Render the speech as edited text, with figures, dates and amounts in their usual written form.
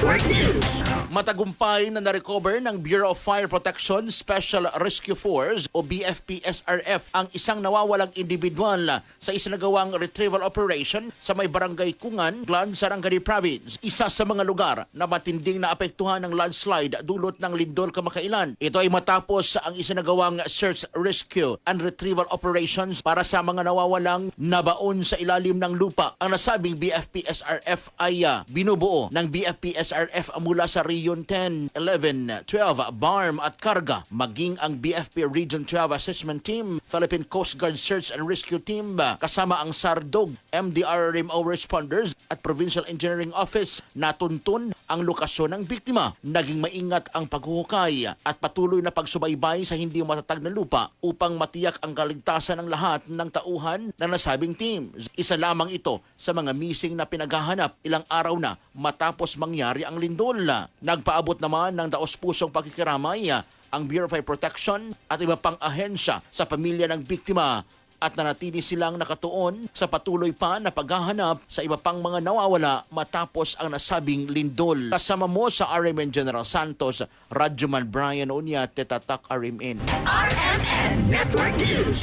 Network News. Matagumpay na narecover ng Bureau of Fire Protection Special Rescue Force o BFP-SRF ang isang nawawalang individual sa isinagawang retrieval operation sa may barangay Kungan, Glan, Sarangani Province. Isa sa mga lugar na matinding naapektuhan ng landslide dulot ng lindol kamakailan. Ito ay matapos ang isinagawang search, rescue and retrieval operations para sa mga nawawalang nabaon sa ilalim ng lupa. Ang nasabing BFP-SRF ay binubuo ng BFP-SRF mula sa Region 10, 11, 12, BARM at Karga, maging ang BFP Region 12 Assessment Team, Philippine Coast Guard Search and Rescue Team, kasama ang SARDOG, MDRRMO Responders at Provincial Engineering Office. Natuntun ang lokasyon ng biktima. Naging maingat ang paghuhukay at patuloy na pagsubaybay sa hindi matatag na lupa upang matiyak ang kaligtasan ng lahat ng tauhan ng nasabing team. Isa lamang ito sa mga missing na pinaghahanap ilang araw na matapos mangyari ang lindol. Nagpaabot naman ng daos-pusong pakikiramay ang Bureau of Fire Protection at iba pang ahensya sa pamilya ng biktima at nanatili silang nakatuon sa patuloy pa na paghahanap sa iba pang mga nawawala matapos ang nasabing lindol. Kasama mo sa RMN General Santos, Radyoman Brian Oñate, Tatak RMN. RMN Network News.